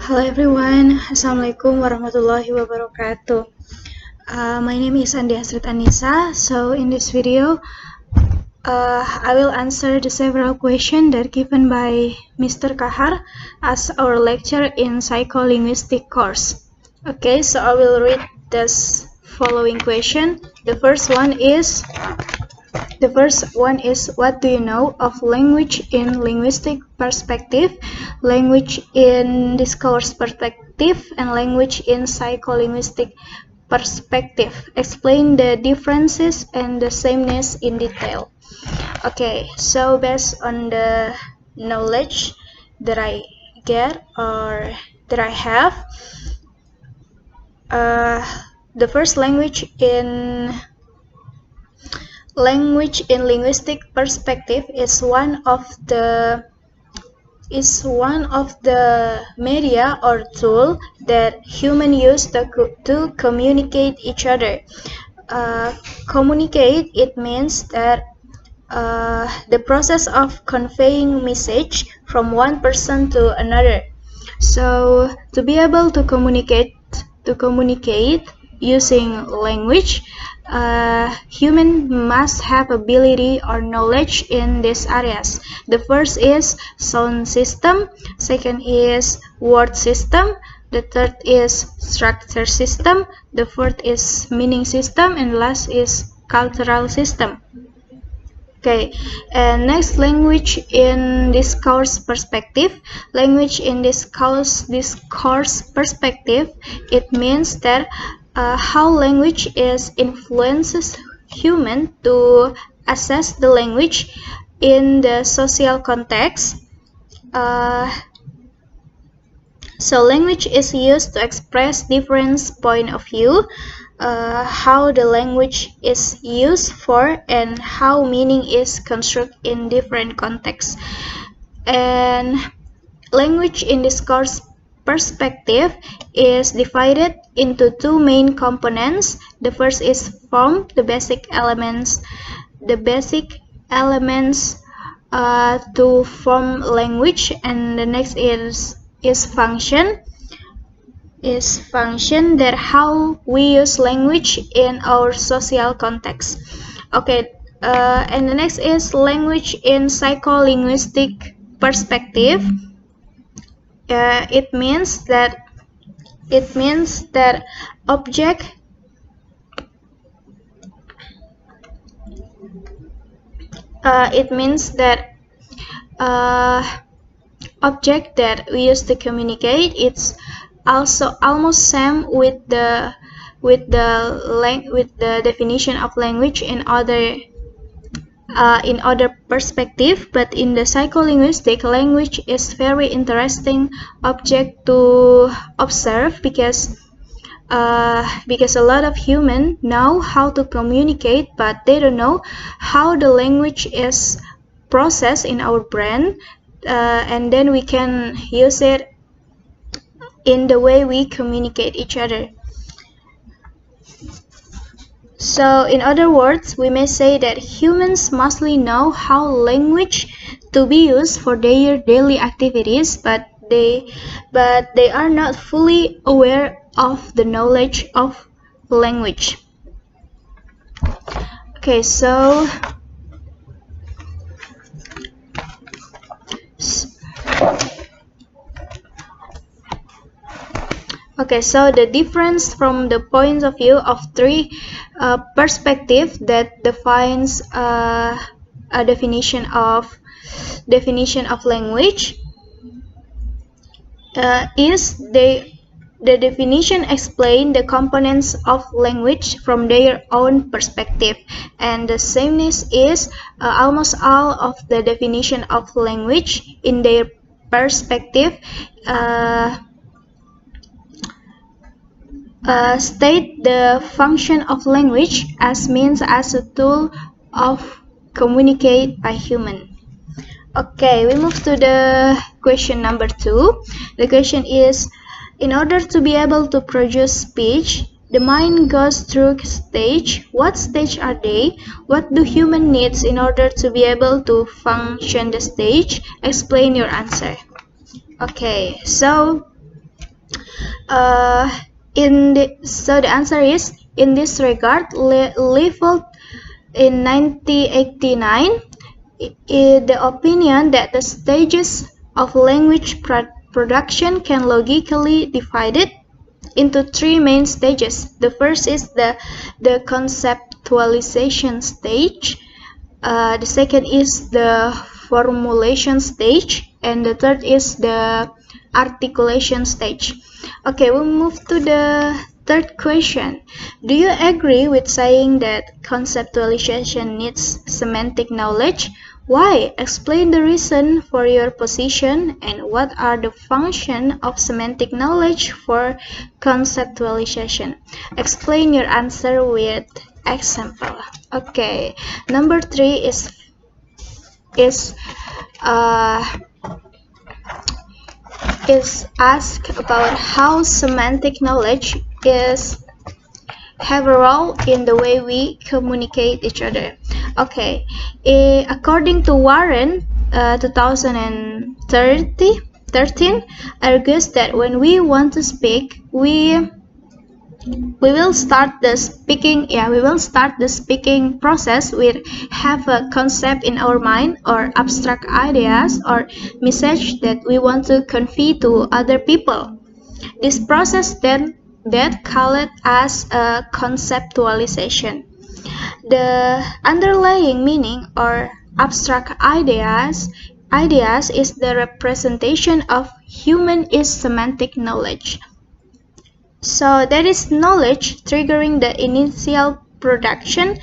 Hello everyone, Assalamualaikum warahmatullahi wabarakatuh. My name is Andi Asrit Anissa. So in this video, I will answer the several questions that given by Mr. Kahar as our lecture in Psycholinguistics course. Okay, so I will read this following question. The first one is, what do you know of language in linguistic perspective, language in discourse perspective, and language in psycholinguistic perspective? Explain the differences and the sameness in detail. Okay, so based on the knowledge that I get or that I have, the first language in linguistic perspective is one of the media or tool that humans use to communicate each other. Communicate, it means that the process of conveying message from one person to another. So to be able to communicate using language, human must have ability or knowledge in these areas. The first is sound system, second is word system, the third is structure system, the fourth is meaning system, and last is cultural system. Okay, and next, language in discourse perspective. Language in discourse perspective, it means that how language is influences human to assess the language in the social context. So language is used to express different point of view, how the language is used for, and how meaning is constructed in different contexts. And language in discourse perspective is divided into two main components. The first is form, the basic elements to form language, and the next is function that how we use language in our social context. Okay, and the next is language in psycholinguistic perspective. It means that object object that we use to communicate, it's also almost same with the definition of language in other perspective, but in the psycholinguistic, language is very interesting object to observe because a lot of humans know how to communicate, but they don't know how the language is processed in our brain, and then we can use it in the way we communicate each other. So in other words, we may say that humans mostly know how language to be used for their daily activities, but they are not fully aware of the knowledge of language. Okay, so the difference from the point of view of three perspectives that defines a definition of language is the definition explain the components of language from their own perspective, and the sameness is almost all of the definition of language in their perspective state the function of language as means as a tool of communicate by human. Okay, we move to the question number 2. The question is, in order to be able to produce speech, the mind goes through stage. What stage are they? What do human needs in order to be able to function the stage? Explain your answer. Okay, so So the answer is, in this regard, Leopold in 1989, the opinion that the stages of language production can logically divided into three main stages. The first is the conceptualization stage. The second is the formulation stage, and the third is the articulation stage. Okay, we'll move to the third question. Do you agree with saying that conceptualization needs semantic knowledge? Why? Explain the reason for your position and what are the functions of semantic knowledge for conceptualization. Explain your answer with example. Okay, number 3 uh, is asked about how semantic knowledge have a role in the way we communicate each other. Okay, according to Warren, 2013 argues that when we want to speak, we will start the speaking process with have a concept in our mind or abstract ideas or message that we want to convey to other people. This process then called as a conceptualization. The underlying meaning or abstract ideas is the representation of human is semantic knowledge. So that is knowledge triggering the initial production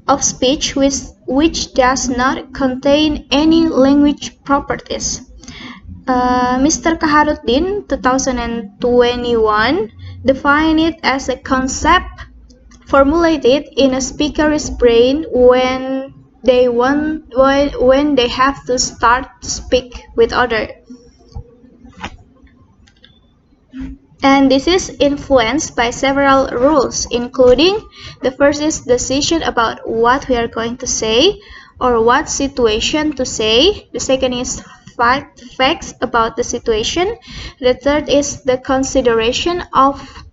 of speech which does not contain any language properties. Mr. Kaharuddin, 2021, defined it as a concept formulated in a speaker's brain when they have to start to speak with others. And this is influenced by several rules, including the first is decision about what we are going to say or what situation to say. The second is facts about the situation. The third is the consideration of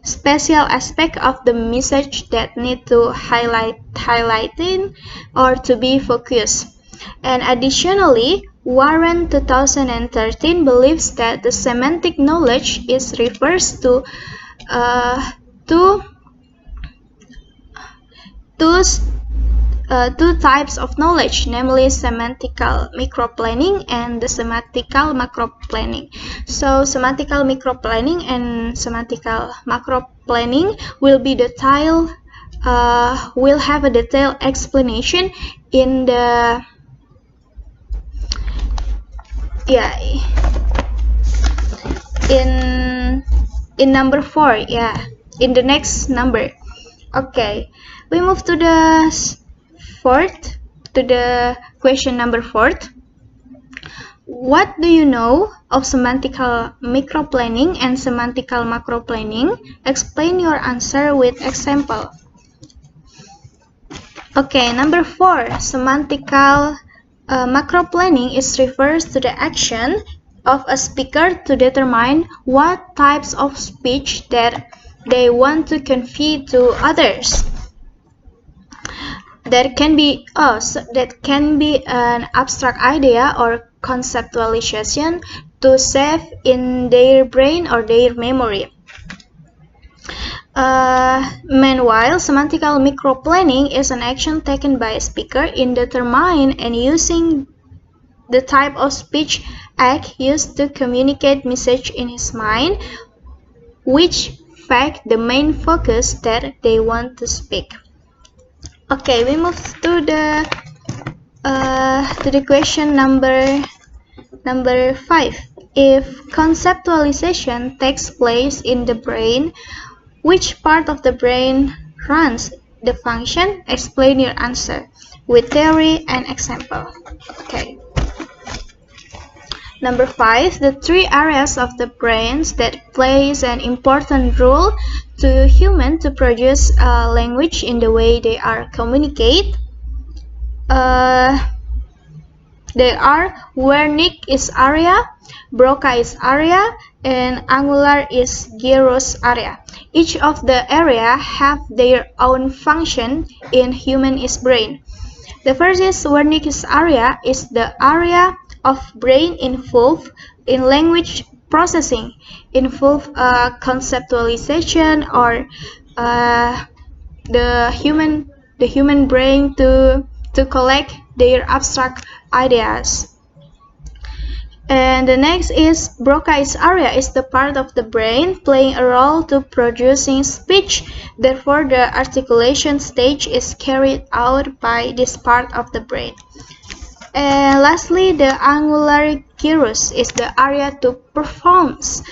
special aspect of the message that need to highlighting or to be focused. And additionally, Warren 2013 believes that the semantic knowledge refers to two types of knowledge, namely semantical microplanning and the semantical macroplanning. So semantical microplanning and semantical macroplanning will be will have a detailed explanation in the in number 4, in the next number. Okay, we move to the question number 4. What do you know of semantical microplanning and semantical macroplanning? Explain your answer with example. Okay, number 4, semantical macroplanning refers to the action of a speaker to determine what types of speech that they want to convey to others. That can be an abstract idea or conceptualization to save in their brain or their memory. Meanwhile, semantical microplanning is an action taken by a speaker in determining and using the type of speech act used to communicate message in his mind, which fact the main focus that they want to speak. Okay, we move to the question number 5. If conceptualization takes place in the brain, which part of the brain runs the function? Explain your answer with theory and example. Okay. Number 5, the 3 areas of the brain that plays an important role to human to produce language in the way they are communicate. They are Wernicke is area, Broca is area, and angular is gyrus area. Each of the area have their own function in human brain. The first is Wernicke's area is the area of brain involved in language processing, involved conceptualization or the human brain to collect their abstract ideas. And the next is Broca's area is the part of the brain playing a role to producing speech. Therefore, the articulation stage is carried out by this part of the brain. And lastly, the angular gyrus is the area to performs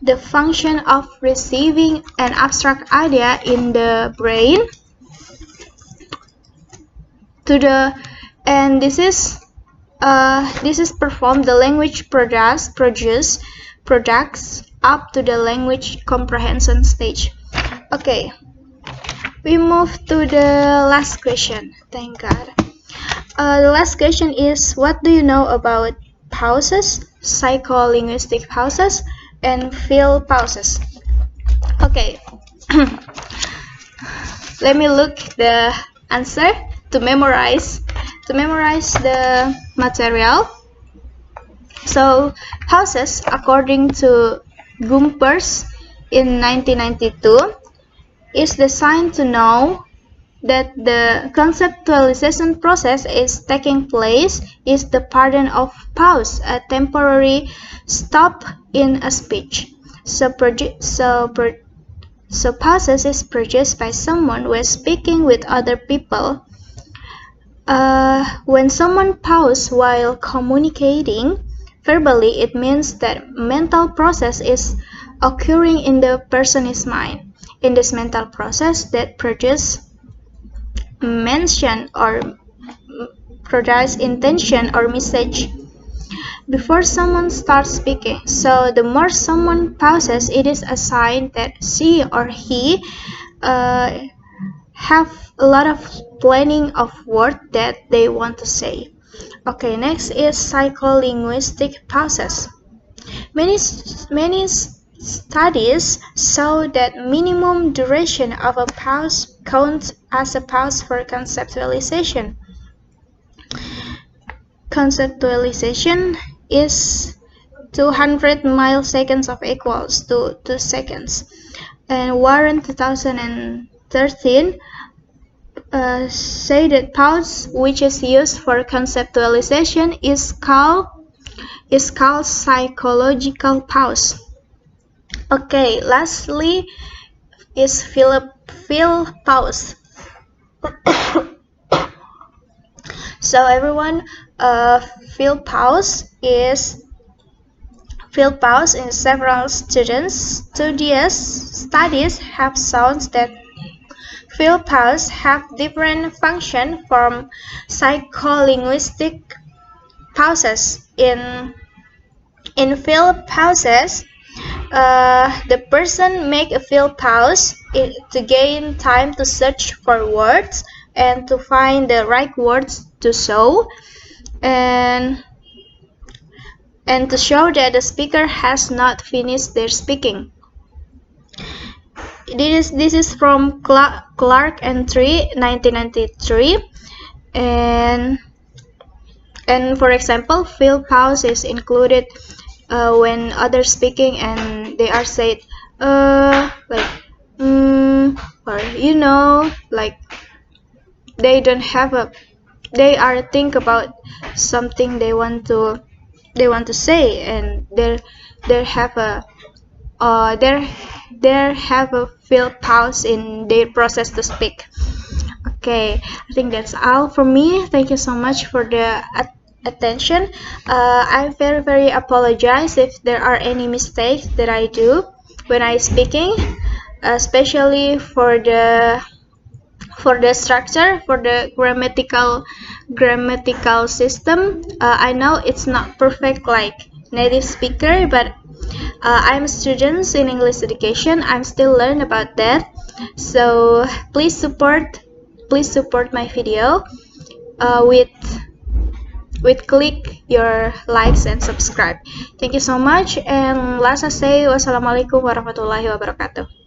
the function of receiving an abstract idea in the brain and this is performed the language products up to the language comprehension stage. Okay, we move to the last question. Thank God. The last question is, what do you know about pauses, psycholinguistic pauses, and field pauses? Okay, let me look the answer to memorize the material. So pauses, according to Gumpers in 1992, is designed to know that the conceptualization process is taking place is the pattern of pause, a temporary stop in a speech. So pauses is produced by someone who is speaking with other people. When someone pauses while communicating verbally, it means that mental process is occurring in the person's mind. In this mental process that produces mention or produce intention or message before someone starts speaking. So the more someone pauses, it is a sign that she or he have a lot of planning of words that they want to say. Okay, next is psycholinguistic pauses. Many studies show that minimum duration of a pause counts as a pause for conceptualization. Conceptualization is 200 milliseconds of equals to 2 seconds. And Warren 2013 say that pause which is used for conceptualization is called psychological pause. Okay, lastly is field pause. So everyone, field pause in several studies have shown that field pauses have different function from psycholinguistic pauses. In field pauses, the person make a field pause to gain time to search for words and to find the right words to show, and to show that the speaker has not finished their speaking. This is from Clark and Tree, 1993, and for example, field pause is included when others speaking and they are said like or like they don't have they are think about something they want to say, and they have a field pause in their process to speak. Okay, I think that's all for me. Thank you so much for the attention. I very apologize if there are any mistakes that I do when I speaking, especially for the structure, for the grammatical system. I know it's not perfect like native speaker, but I'm a student in English education. I'm still learning about that. So please support my video with with click your likes and subscribe. Thank you so much, and last I say wassalamualaikum warahmatullahi wabarakatuh.